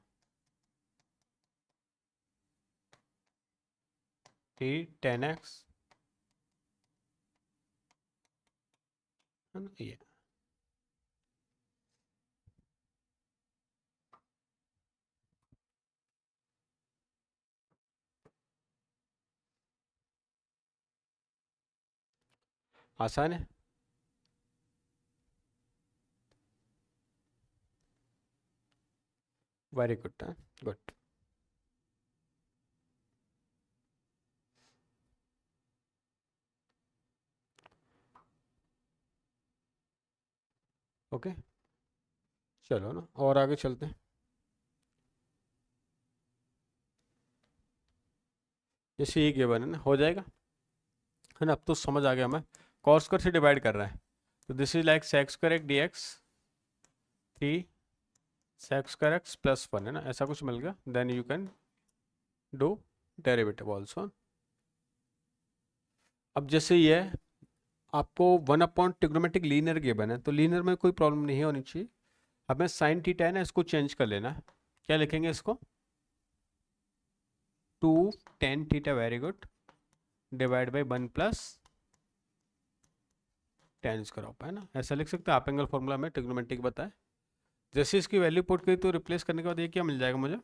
टी 10x, है ना, ये आसान है। Very good, good. ओके चलो ना और आगे चलते हैं। जैसे ये गिवन है ना, हो जाएगा, है ना। अब तो समझ आ गया हमें, कॉस स्क्वायर से डिवाइड कर रहा है, तो this is like sec square x d x 3 sec square x plus 1, है ना, ऐसा कुछ मिल गया। Then you can do derivative also. अब जैसे ये है, आपको 1/ट्रिग्नोमेट्रिक लीनियर गिवन है, तो लीनियर में कोई प्रॉब्लम नहीं होनी चाहिए। हमें साइन थीटा है ना, इसको चेंज कर लेना है। क्या लिखेंगे इसको, 2 tan theta, very good, divide by 1 plus tan square of, है ना, ऐसा लिख सकते हैं आप। एंगल फॉर्मूला में ट्रिग्नोमेट्रिक बताए, जैसे इसकी वैल्यू पुट करी तो रिप्लेस करने के बाद ये क्या मिल जाएगा मुझे,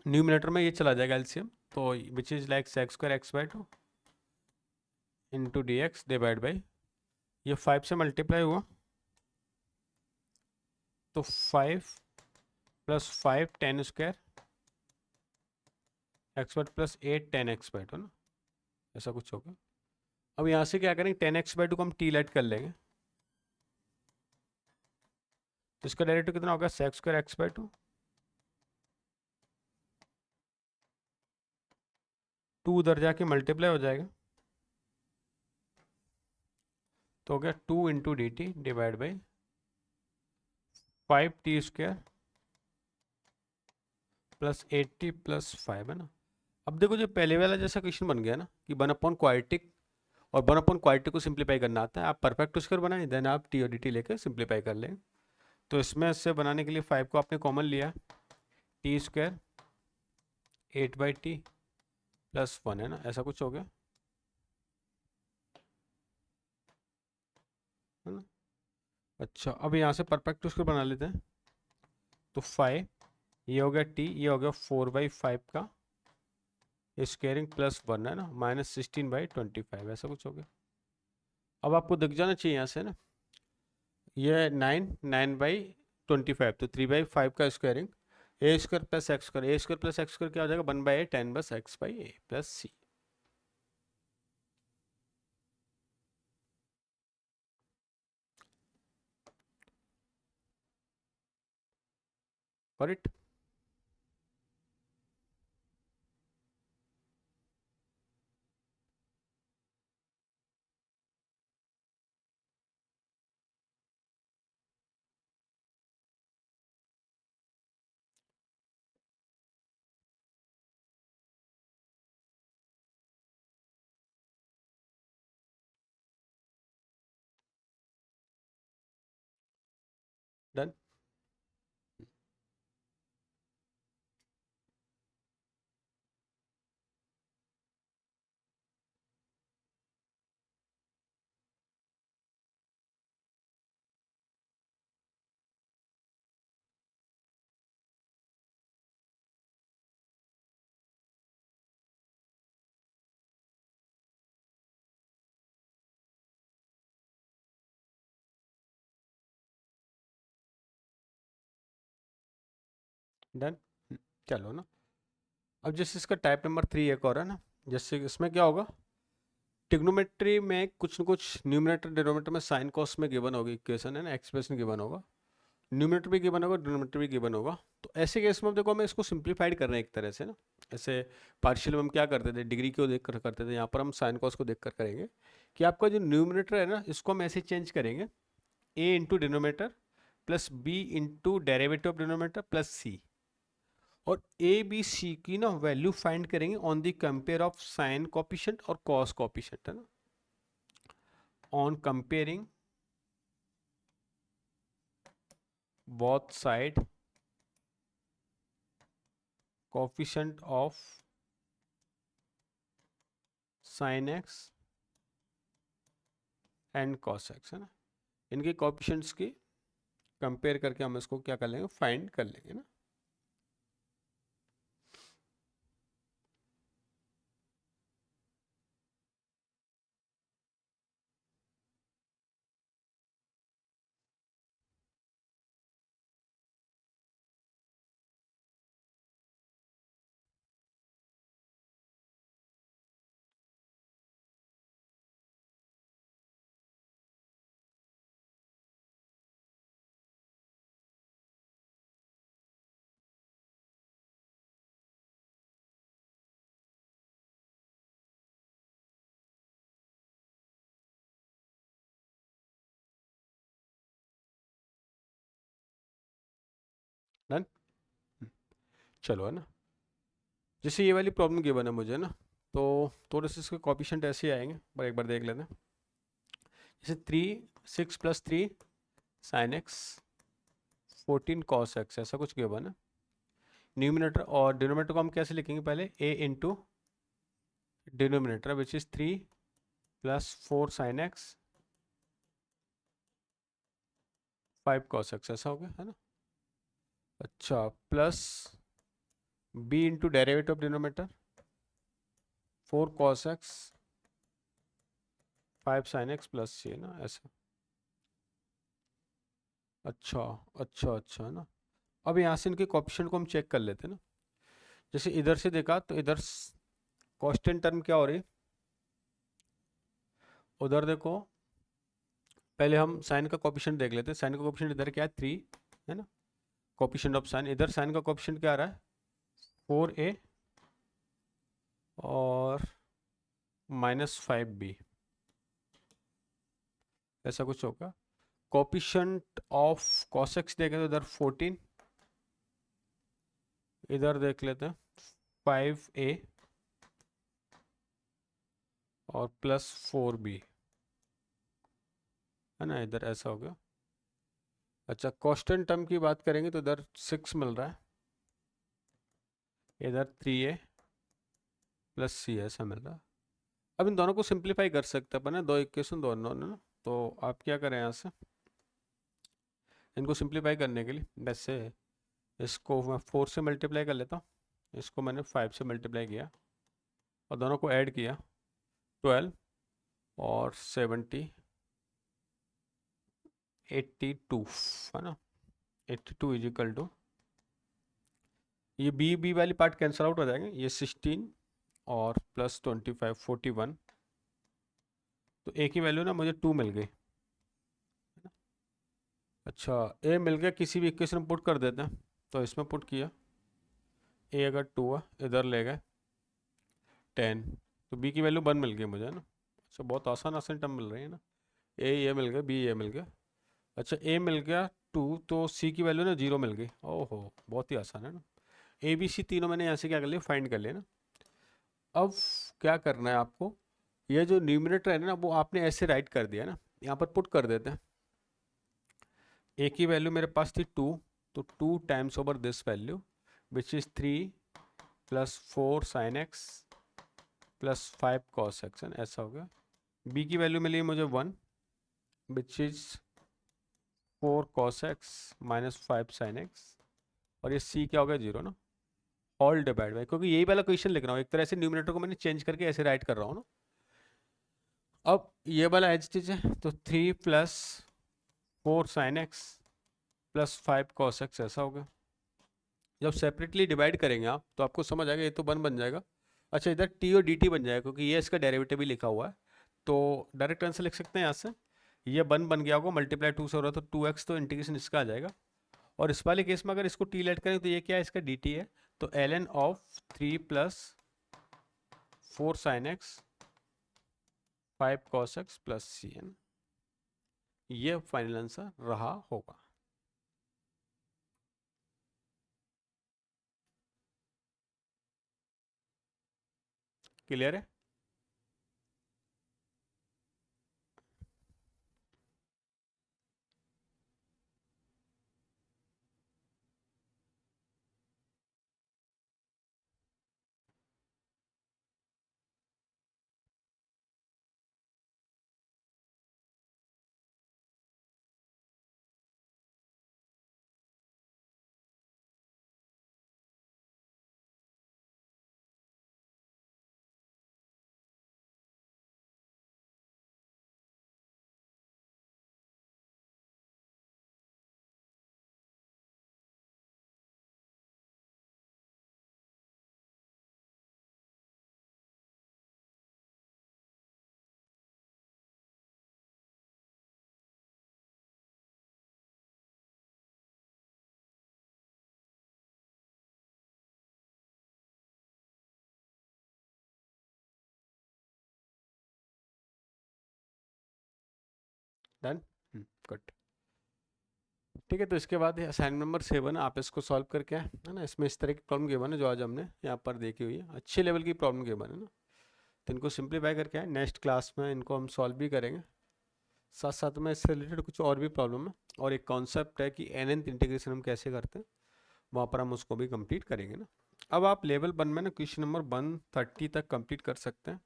न्यूमिनेटर में ये चला जाएगा एलसीएम, तो which is like sec square x by 2 into d x divide by, ये 5 से मल्टीप्लाई हुआ तो 5 plus 5 10 square x by plus 8 10 x by 2 ना, ऐसा कुछ होगा। अब यहाँ से क्या करेंगे, 10 एक्स बाई 2 को हम टी लेट कर लेंगे, तो इसका डायरेक्ट कितना होगा, sec स्क्वायर एक्स बाई 2 2 उधर जाके मल्टीप्लाई हो जाएगा, तो हो गया 2 into d t divide by 5t² plus 80 plus 5 है ना। अब देखो जो पहले वाला जैसा क्वेश्चन बन गया ना कि 1 अपॉन क्वाड्रेटिक, और 1 अपॉन क्वाड्रेटिक को सिंप्लीफाई करना आता है, आप परफेक्ट स्क्वायर बनाए देन आप टी और डी टी लेकर सिंप्लीफाई कर लें। तो इसमें से बनाने के लिए 5 को आपने कॉमन लिया, t² 8/t प्लस 1 है ना, ऐसा कुछ हो गया है ना। अच्छा अब यहाँ से परफेक्ट स्क्वायर बना लेते हैं, तो 5 ये हो गया t, ये हो गया 4/5 का स्क्वायरिंग प्लस 1 है ना, -16/25 ऐसा कुछ हो गया। अब आपको दिख जाना चाहिए यहाँ से ना, ये 9/25 तो 3/5 का squaring a² plus x², a² plus x² क्या हो जाएगा 1/a 10 बस x/a plus c। Correct. Done. Done. चलो ना, अब जैसे इसका टाइप नंबर 3 एक और है ना, जैसे इसमें क्या होगा, ट्रिग्नोमेट्री में कुछ न कुछ न्यूमरेटर डिनोमिनेटर में साइन कॉस में गिवन होगी इक्वेशन है ना, एक्सप्रेशन गिवन होगा, न्यूमरेटर भी गिवन होगा डिनोमिनेटर भी गिवन होगा। तो ऐसे केस में देखो हमें इसको सिंप्लीफाइड कर रहे हैं एक तरह से ना, ऐसे पार्शियल में हम क्या करते थे डिग्री को देख कर करते थे, यहाँ पर हम साइन कॉस को देख कर करेंगे कि आपका जो न्यूमरेटर है ना इसको हम ऐसे चेंज करेंगे, a into denominator plus b into derivative of denominator plus c, और ए बी सी की ना वैल्यू फाइंड करेंगे on the compare of sine coefficient और कॉस कोफिशिएंट है ना, on comparing both side coefficient of sin x and cos x है ना, इनके कोफिशिएंट्स की कंपेयर करके हम इसको क्या कर लेंगे फाइंड कर लेंगे ना। डन। चलो है ना, जैसे ये वाली प्रॉब्लम गिवन है मुझे ना, तो थोड़े से इसके कोफिशिएंट ऐसे ही आएंगे, पर एक बार देख लेते हैं। जैसे 6 + 3 sin x 14 cos x ऐसा कुछ गिवन है, न्यूमिनेटर और डिनोमिनेटर को हम कैसे लिखेंगे, पहले a into denominator which is 3 + 4 sin x 5 cos x ऐसा हो गया है ना। अच्छा plus b into derivative of denominator 4 cos x 5 sin x plus c है ना ऐसा। अच्छा अच्छा अच्छा है ना। अब यहाँ से इनके कोफिशिएंट को हम चेक कर लेते हैं ना, जैसे इधर से देखा तो इधर कांस्टेंट टर्म क्या हो रही है, उधर देखो पहले हम साइन का कोफिशिएंट देख लेते हैं, साइन का कोफिशिएंट इधर क्या है 3 है ना, कोफिशिएंट ऑफ साइन, इधर साइन का कोफिशिएंट क्या आ रहा है 4a और -5b, ऐसा कुछ होगा। कोफिशिएंट ऑफ cos x देखें तो इधर 14, इधर देख लेते हैं 5a और +4b, है ना, इधर ऐसा हो गया। अच्छा, कांस्टेंट टर्म की बात करेंगे तो इधर 6 मिल रहा है, इधर 3a + c ऐसा मिल रहा है। अब इन दोनों को सिंप्लीफाई कर सकते हैं अपन ना, दो इक्वेशन दोनों ना, तो आप क्या करें यहाँ से, इनको सिंप्लीफाई करने के लिए वैसे इसको मैं 4 से मल्टीप्लाई कर लेता हूँ, इसको मैंने 5 से मल्टीप्लाई किया और दोनों को ऐड किया, 12 और 70, 82, है ना, 82 इज इक्वल टू, ये बी वाली पार्ट कैंसिल आउट हो जाएंगे, ये 16 और +25 41, तो ए की वैल्यू ना मुझे 2 मिल गई। अच्छा, ए मिल गया, किसी भी इक्वेशन में पुट कर देते हैं, तो इसमें पुट किया, ए अगर 2 है इधर ले गए 10, तो बी की वैल्यू 1 मिल गई मुझे, है ना। अच्छा, बहुत आसान आसान टर्म मिल रही है ना, ए ये मिल गया, बी ये मिल गया। अच्छा, ए मिल गया 2, तो सी की वैल्यू ना 0 मिल गई। ओहो, बहुत ही आसान है ना। ए बी सी तीनों मैंने यहाँ से क्या कर लिया, फाइंड कर लिया ना। अब क्या करना है आपको, ये जो न्यूमरेटर है ना वो आपने ऐसे राइट कर दिया ना, यहाँ पर पुट कर देते हैं। ए की वैल्यू मेरे पास थी 2, तो 2 times over this value which is 3 + 4 sin x + 5 cos x, है ना, ऐसा हो गया। बी की वैल्यू मिली मुझे 1 which is 4 cos x - 5 sin x, और ये सी क्या हो गया, 0 ना, ऑल डिवाइड बाई, क्योंकि यही वाला क्वेश्चन लिख रहा हूँ, एक तरह से न्यूमरेटर को मैंने चेंज करके ऐसे राइट कर रहा हूँ ना। अब ये वाला एच टी है, तो 3 + 4 sin x + 5 cos x ऐसा होगा। जब सेपरेटली डिवाइड करेंगे आप तो आपको समझ आएगा, ये तो 1 बन जाएगा। अच्छा, इधर टी और डी टी बन जाएगा, क्योंकि ये इसका डेरिवेटिव भी लिखा हुआ है, तो डायरेक्ट आंसर लिख सकते हैं यहाँ से। ये 1 बन गया होगा, मल्टीप्लाई 2 से हो रहा है, तो 2x, तो इंटीग्रेशन इसका आ जाएगा। और इस वाले केस में अगर इसको टी लेट करें तो ये क्या है, इसका डी टी है, तो ln of 3 + 4 sin x 5 cos x + cn, ये फाइनल आंसर रहा होगा। क्लियर है? Done, good. ठीक है, तो इसके बाद असाइनमेंट नंबर 7, आप इसको सॉल्व करके, है ना, इसमें इस तरह की प्रॉब्लम गिवन है जो आज हमने यहाँ पर देखी हुई है, अच्छे लेवल की प्रॉब्लम गिवन है ना, तो इनको सिंप्लीफाई करके आए, नेक्स्ट क्लास में इनको हम सॉल्व भी करेंगे। साथ साथ में इससे रिलेटेड कुछ और भी प्रॉब्लम है, और एक कॉन्सेप्ट है कि nth इंटीग्रेशन हम कैसे करते हैं, वहाँ पर हम उसको भी कंप्लीट करेंगे ना। अब आप लेवल 1 में ना क्वेश्चन नंबर 130 तक कंप्लीट कर सकते हैं।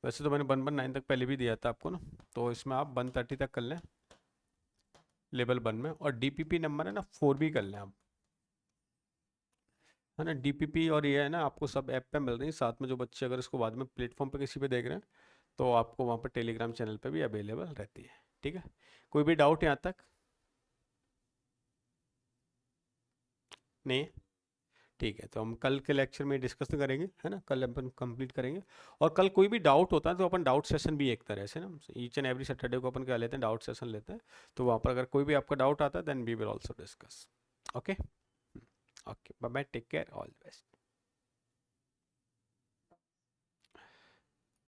वैसे तो मैंने 119 तक पहले भी दिया था आपको ना, तो इसमें आप 130 तक कर लें लेवल 1 में, और डीपीपी नंबर है ना 4 भी कर लें आप, है ना। डीपीपी और ये है ना आपको सब ऐप पे मिल रही है, साथ में जो बच्चे अगर इसको बाद में प्लेटफॉर्म पे किसी पे देख रहे हैं तो आपको वहाँ पर टेलीग्राम चैनल पे भी अवेलेबल रहती है। ठीक है, कोई भी डाउट यहाँ तक? नहीं? ठीक है, तो हम कल के लेक्चर में डिस्कस करेंगे, है ना, कल अपन कंप्लीट करेंगे। और कल कोई भी डाउट होता है तो अपन डाउट सेशन भी एक तरह से ना, ईच एंड एवरी सैटरडे को अपन क्या लेते हैं, डाउट सेशन लेते हैं, तो वहाँ पर अगर कोई भी आपका डाउट आता है then we will also discuss. Okay, okay, bye bye, take care, all the best.